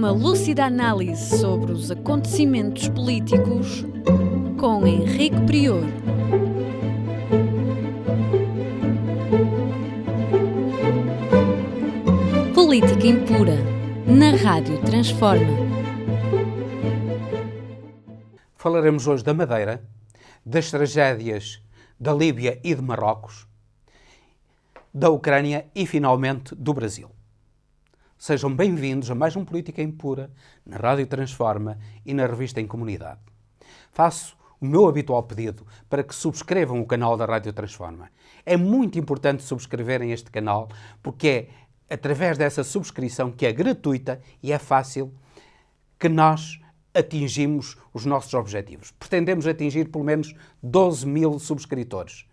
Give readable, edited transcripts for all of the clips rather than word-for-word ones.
Uma lúcida análise sobre os acontecimentos políticos com Henrique Prior. Política impura, na Rádio Transforma. Falaremos hoje da Madeira, das tragédias da Líbia e de Marrocos, da Ucrânia e, finalmente, do Brasil. Sejam bem-vindos a mais um Política Impura, na Rádio Transforma e na revista Em Comunidade. Faço o meu habitual pedido para que subscrevam o canal da Rádio Transforma. É muito importante subscreverem este canal, porque é através dessa subscrição, que é gratuita e é fácil, que nós atingimos os nossos objetivos. Pretendemos atingir pelo menos 12 mil subscritores.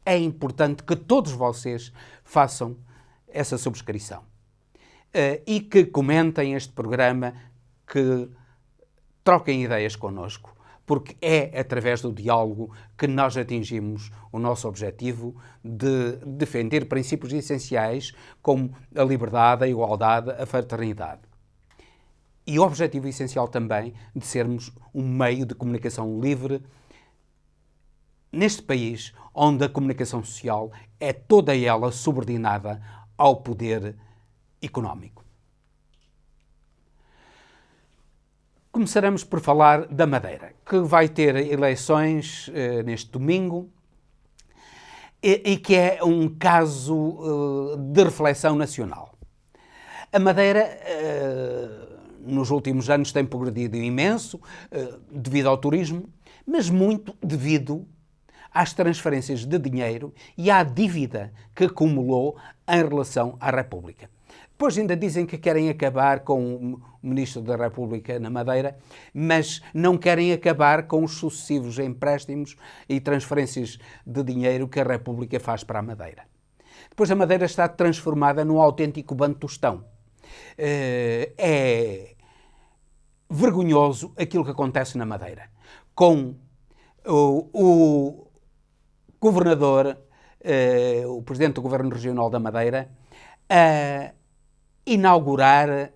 É importante que todos vocês façam essa subscrição. E que comentem este programa, que troquem ideias connosco, porque é através do diálogo que nós atingimos o nosso objetivo de defender princípios essenciais como a liberdade, a igualdade, a fraternidade. E o objetivo essencial também de sermos um meio de comunicação livre neste país onde a comunicação social é toda ela subordinada ao poder económico. Começaremos por falar da Madeira, que vai ter eleições neste domingo e que é um caso de reflexão nacional. A Madeira, nos últimos anos, tem progredido imenso devido ao turismo, mas muito devido às transferências de dinheiro e à dívida que acumulou em relação à República. Depois ainda dizem que querem acabar com o Ministro da República na Madeira, mas não querem acabar com os sucessivos empréstimos e transferências de dinheiro que a República faz para a Madeira. Depois a Madeira está transformada num autêntico bantustão. É vergonhoso aquilo que acontece na Madeira, com o governador, o presidente do Governo Regional da Madeira, a inaugurar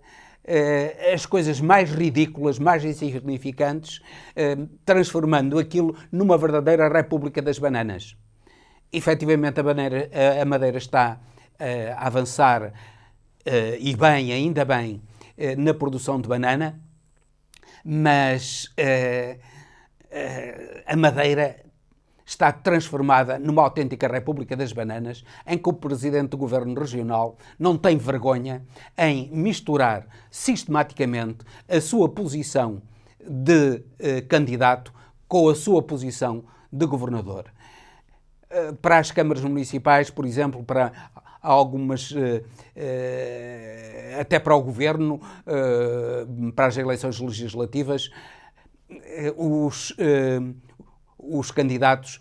as coisas mais ridículas, mais insignificantes, transformando aquilo numa verdadeira República das Bananas. Efetivamente, a Madeira está a avançar, e bem, ainda bem, na produção de banana, mas a Madeira está transformada numa autêntica República das Bananas, em que o Presidente do Governo Regional não tem vergonha em misturar sistematicamente a sua posição de candidato com a sua posição de governador. Para as câmaras municipais, por exemplo, para algumas, até para o governo, para as eleições legislativas, os candidatos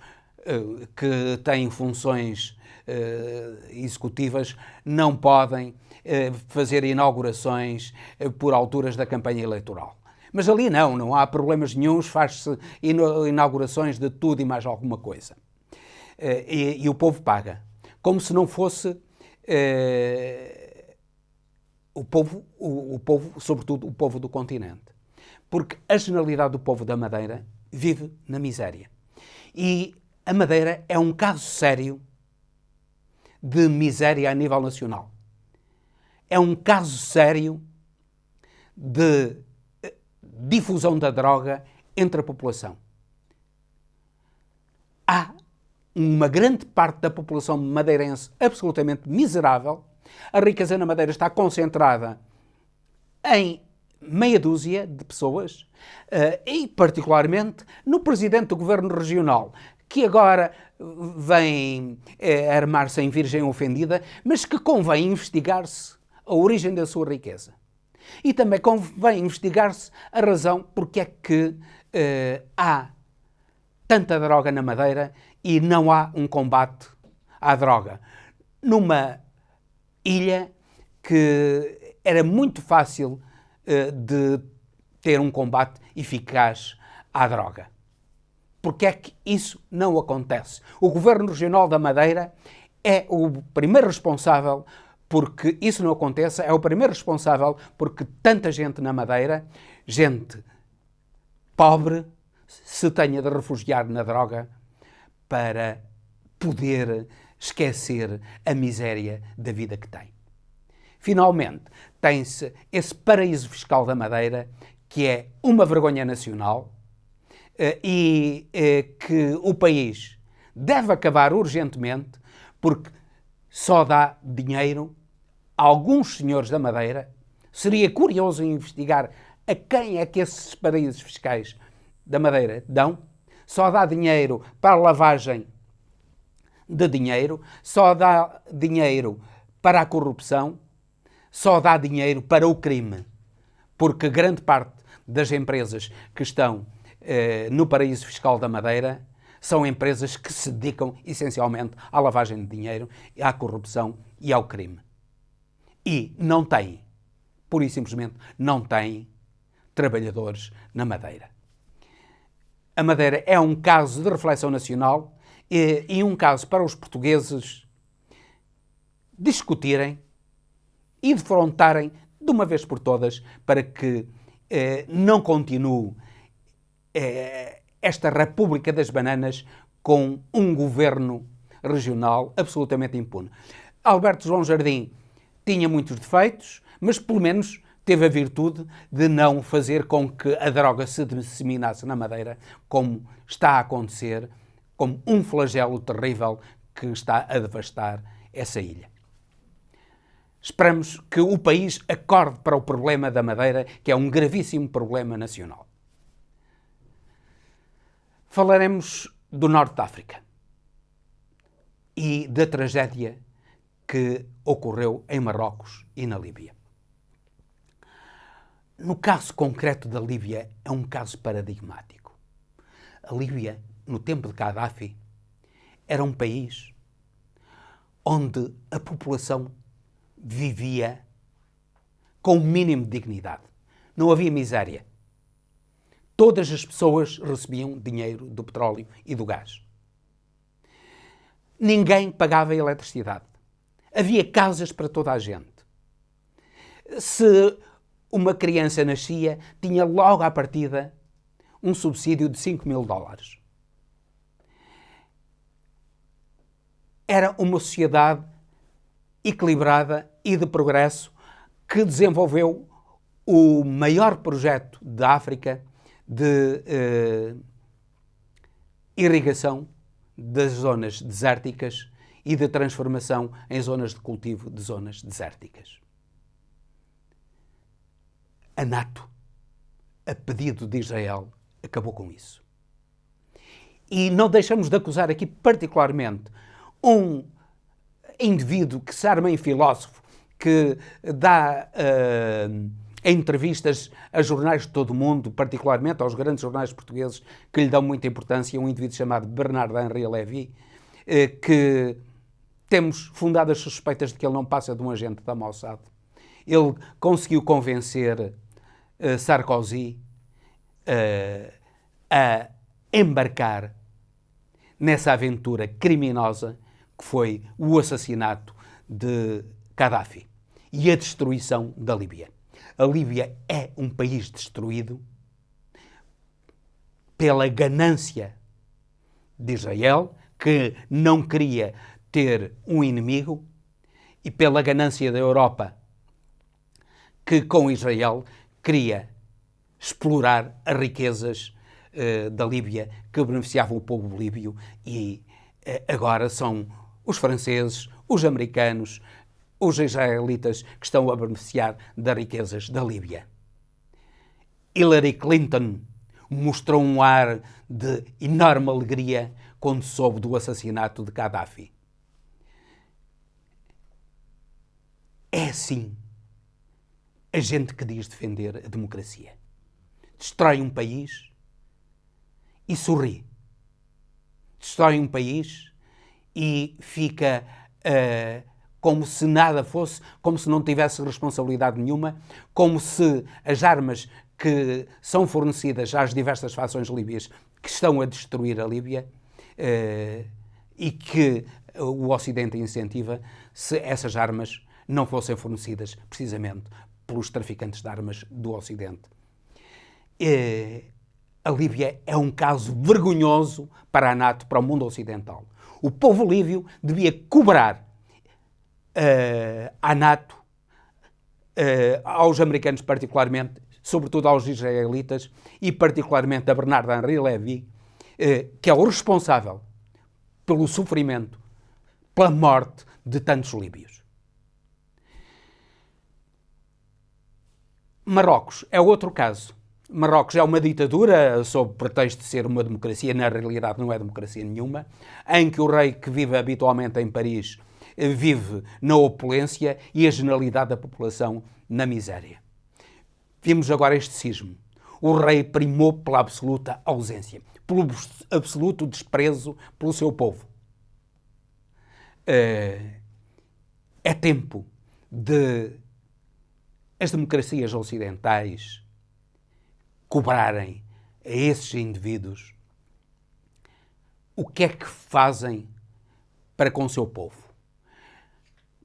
que têm funções executivas não podem fazer inaugurações por alturas da campanha eleitoral. Mas ali não há problemas nenhuns, faz-se inaugurações de tudo e mais alguma coisa. E o povo paga. Como se não fosse o povo, sobretudo o povo do continente. Porque a generalidade do povo da Madeira vive na miséria. E a Madeira é um caso sério de miséria a nível nacional. É um caso sério de difusão da droga entre a população. Há uma grande parte da população madeirense absolutamente miserável. A riqueza na Madeira está concentrada em meia dúzia de pessoas e, particularmente, no Presidente do Governo Regional, que agora vem armar-se em virgem ofendida, mas que convém investigar-se a origem da sua riqueza. E também convém investigar-se a razão porque é que há tanta droga na Madeira e não há um combate à droga. Numa ilha que era muito fácil de ter um combate eficaz à droga. Porque é que isso não acontece? O Governo Regional da Madeira é o primeiro responsável porque isso não acontece, é o primeiro responsável porque tanta gente na Madeira, gente pobre, se tenha de refugiar na droga para poder esquecer a miséria da vida que tem. Finalmente, tem-se esse paraíso fiscal da Madeira, que é uma vergonha nacional e que o país deve acabar urgentemente, porque só dá dinheiro a alguns senhores da Madeira. Seria curioso investigar a quem é que esses paraísos fiscais da Madeira dão. Só dá dinheiro para a lavagem de dinheiro, só dá dinheiro para a corrupção, só dá dinheiro para o crime, porque grande parte das empresas que estão no paraíso fiscal da Madeira são empresas que se dedicam essencialmente à lavagem de dinheiro, à corrupção e ao crime. E não têm, pura e simplesmente, não têm trabalhadores na Madeira. A Madeira é um caso de reflexão nacional e um caso para os portugueses discutirem e defrontarem de uma vez por todas para que não continue esta República das Bananas com um governo regional absolutamente impune. Alberto João Jardim tinha muitos defeitos, mas pelo menos teve a virtude de não fazer com que a droga se disseminasse na Madeira, como está a acontecer, como um flagelo terrível que está a devastar essa ilha. Esperamos que o país acorde para o problema da Madeira, que é um gravíssimo problema nacional. Falaremos do Norte de África e da tragédia que ocorreu em Marrocos e na Líbia. No caso concreto da Líbia, é um caso paradigmático. A Líbia, no tempo de Gaddafi, era um país onde a população vivia com o mínimo de dignidade. Não havia miséria. Todas as pessoas recebiam dinheiro do petróleo e do gás. Ninguém pagava eletricidade. Havia casas para toda a gente. Se uma criança nascia, tinha logo à partida um subsídio de $5.000. Era uma sociedade equilibrada e de progresso que desenvolveu o maior projeto da África de irrigação das zonas desérticas e de transformação em zonas de cultivo de zonas desérticas. A NATO, a pedido de Israel, acabou com isso. E não deixamos de acusar aqui particularmente um indivíduo que se arma em filósofo, que dá entrevistas a jornais de todo o mundo, particularmente aos grandes jornais portugueses que lhe dão muita importância, um indivíduo chamado Bernard Henri Lévy, que temos fundadas suspeitas de que ele não passa de um agente da Mossad. Ele conseguiu convencer Sarkozy a embarcar nessa aventura criminosa que foi o assassinato de Gaddafi e a destruição da Líbia. A Líbia é um país destruído pela ganância de Israel, que não queria ter um inimigo, e pela ganância da Europa, que com Israel queria explorar as riquezas da Líbia que beneficiavam o povo líbio, e agora são os franceses, os americanos, os israelitas que estão a beneficiar das riquezas da Líbia. Hillary Clinton mostrou um ar de enorme alegria quando soube do assassinato de Gaddafi. É assim a gente que diz defender a democracia. Destrói um país e sorri. Destrói um país e fica como se nada fosse, como se não tivesse responsabilidade nenhuma, como se as armas que são fornecidas às diversas fações líbias que estão a destruir a Líbia e que o Ocidente incentiva, se essas armas não fossem fornecidas precisamente pelos traficantes de armas do Ocidente. A Líbia é um caso vergonhoso para a NATO, para o mundo ocidental. O povo líbio devia cobrar à NATO, aos americanos particularmente, sobretudo aos israelitas e particularmente a Bernard Henri Lévy, que é o responsável pelo sofrimento, pela morte de tantos líbios. Marrocos é outro caso. Marrocos é uma ditadura, sob pretexto de ser uma democracia, na realidade não é democracia nenhuma, em que o rei que vive habitualmente em Paris vive na opulência e a generalidade da população na miséria. Vimos agora este sismo. O rei primou pela absoluta ausência, pelo absoluto desprezo pelo seu povo. É tempo de as democracias ocidentais cobrarem a esses indivíduos o que é que fazem para com o seu povo.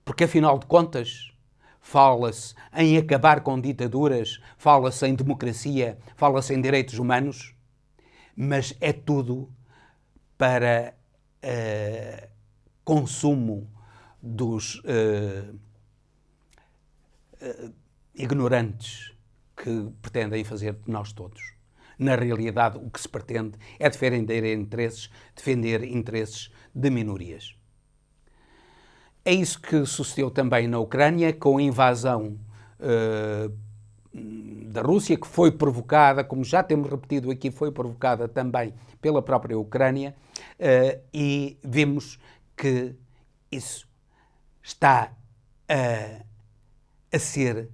Porque, afinal de contas, fala-se em acabar com ditaduras, fala-se em democracia, fala-se em direitos humanos, mas é tudo para consumo dos ignorantes que pretendem fazer de nós todos. Na realidade, o que se pretende é defender interesses de minorias. É isso que sucedeu também na Ucrânia, com a invasão da Rússia, que foi provocada, como já temos repetido aqui, foi provocada também pela própria Ucrânia, e vimos que isso está a ser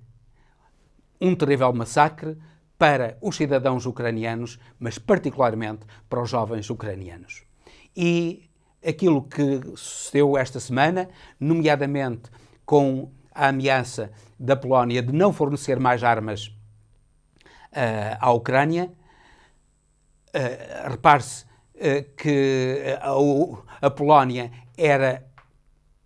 um terrível massacre para os cidadãos ucranianos, mas particularmente para os jovens ucranianos. E aquilo que sucedeu esta semana, nomeadamente com a ameaça da Polónia de não fornecer mais armas à Ucrânia, repare-se que a Polónia era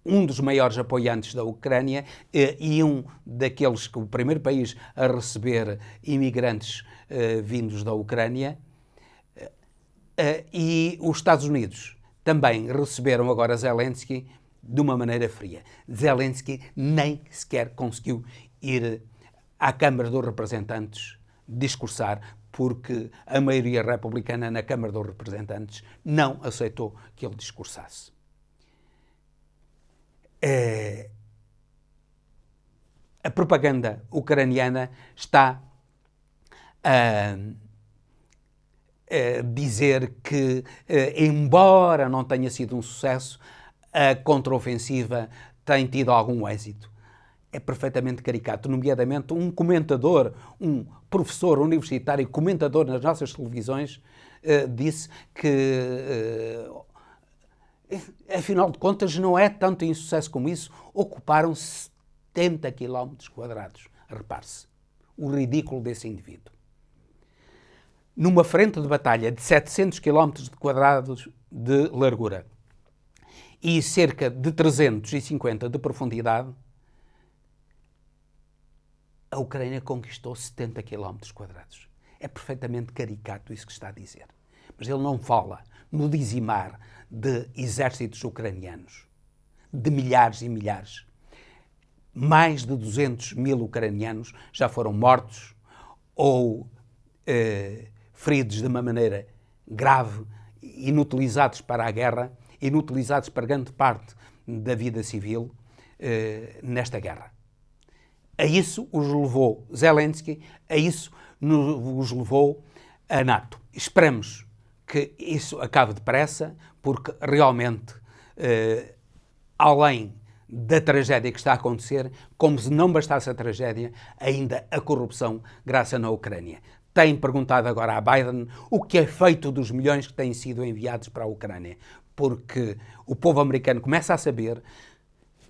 um dos maiores apoiantes da Ucrânia e um daqueles que o primeiro país a receber imigrantes vindos da Ucrânia, e os Estados Unidos também receberam agora Zelensky de uma maneira fria. Zelensky nem sequer conseguiu ir à Câmara dos Representantes discursar, porque a maioria republicana na Câmara dos Representantes não aceitou que ele discursasse. A propaganda ucraniana está a dizer que, embora não tenha sido um sucesso, a contraofensiva tem tido algum êxito. É perfeitamente caricato, nomeadamente um comentador, um professor universitário, comentador nas nossas televisões, disse que afinal de contas, não é tanto insucesso como isso. Ocuparam 70 km quadrados. Repare-se o ridículo desse indivíduo. Numa frente de batalha de 700 km quadrados de largura e cerca de 350 de profundidade, a Ucrânia conquistou 70 km quadrados. É perfeitamente caricato isso que está a dizer. Mas ele não fala no dizimar de exércitos ucranianos, de milhares e milhares. Mais de 200 mil ucranianos já foram mortos ou feridos de uma maneira grave, inutilizados para a guerra, inutilizados para grande parte da vida civil nesta guerra. A isso os levou Zelensky, a isso os levou a NATO. Esperamos que isso acabe depressa, porque realmente, além da tragédia que está a acontecer, como se não bastasse a tragédia, ainda a corrupção graça na Ucrânia. Tem perguntado agora a Biden o que é feito dos milhões que têm sido enviados para a Ucrânia, porque o povo americano começa a saber,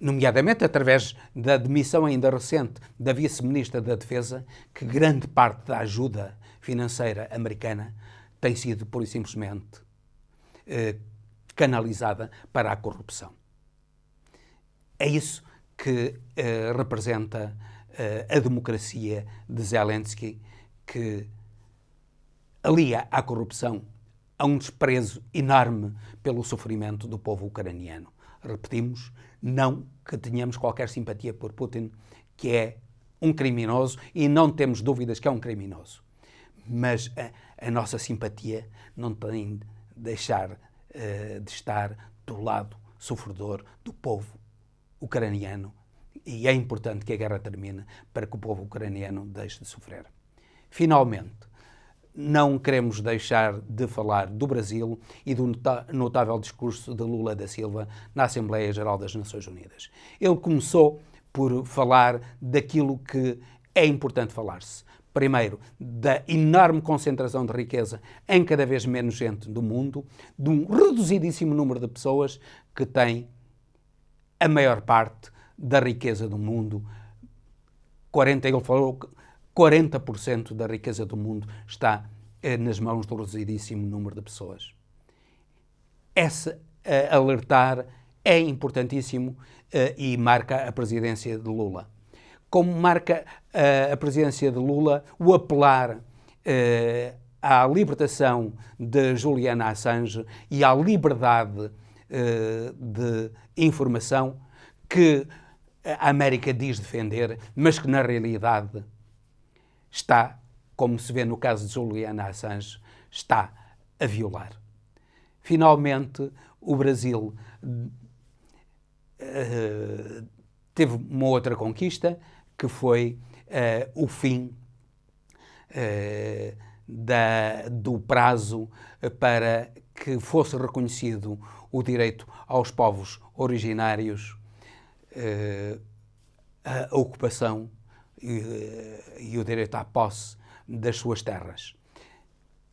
nomeadamente através da demissão ainda recente da vice-ministra da Defesa, que grande parte da ajuda financeira americana tem sido, pura e simplesmente, canalizada para a corrupção. É isso que representa a democracia de Zelensky, que alia à corrupção a um desprezo enorme pelo sofrimento do povo ucraniano. Repetimos, não que tenhamos qualquer simpatia por Putin, que é um criminoso, e não temos dúvidas que é um criminoso. Mas a nossa simpatia não tem de deixar de estar do lado sofredor do povo ucraniano, e é importante que a guerra termine para que o povo ucraniano deixe de sofrer. Finalmente, não queremos deixar de falar do Brasil e do notável discurso de Lula da Silva na Assembleia Geral das Nações Unidas. Ele começou por falar daquilo que é importante falar-se. Primeiro, da enorme concentração de riqueza em cada vez menos gente do mundo, de um reduzidíssimo número de pessoas que têm a maior parte da riqueza do mundo. Ele falou que 40% da riqueza do mundo está nas mãos do reduzidíssimo número de pessoas. Esse alertar é importantíssimo e marca a presidência de Lula. Como marca a presidência de Lula o apelar à libertação de Julian Assange e à liberdade de informação que a América diz defender, mas que na realidade está, como se vê no caso de Julian Assange, está a violar. Finalmente, o Brasil teve uma outra conquista, que foi o fim do prazo para que fosse reconhecido o direito aos povos originários à ocupação e o direito à posse das suas terras.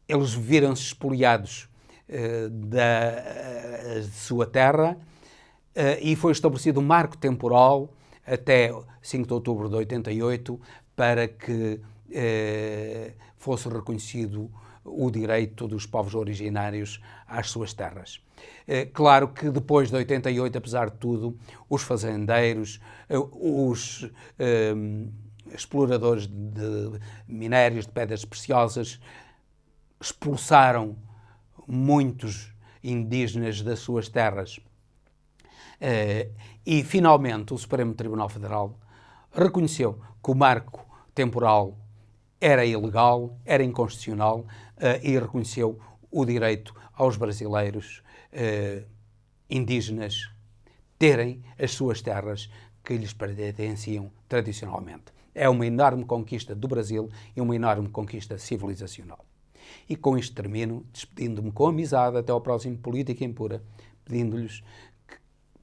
Eles viram-se expoliados da sua terra e foi estabelecido um marco temporal até 5 de outubro de 88 para que fosse reconhecido o direito dos povos originários às suas terras. Claro que depois de 88, apesar de tudo, os fazendeiros, os exploradores de minérios, de pedras preciosas, expulsaram muitos indígenas das suas terras. E, finalmente, o Supremo Tribunal Federal reconheceu que o marco temporal era ilegal, era inconstitucional e reconheceu o direito aos brasileiros indígenas terem as suas terras que lhes pertenciam tradicionalmente. É uma enorme conquista do Brasil e uma enorme conquista civilizacional. E com isto termino, despedindo-me com amizade até ao próximo Política Impura, pedindo-lhes que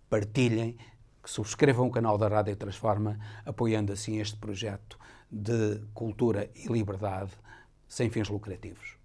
partilhem, que subscrevam o canal da Rádio Transforma, apoiando assim este projeto de cultura e liberdade sem fins lucrativos.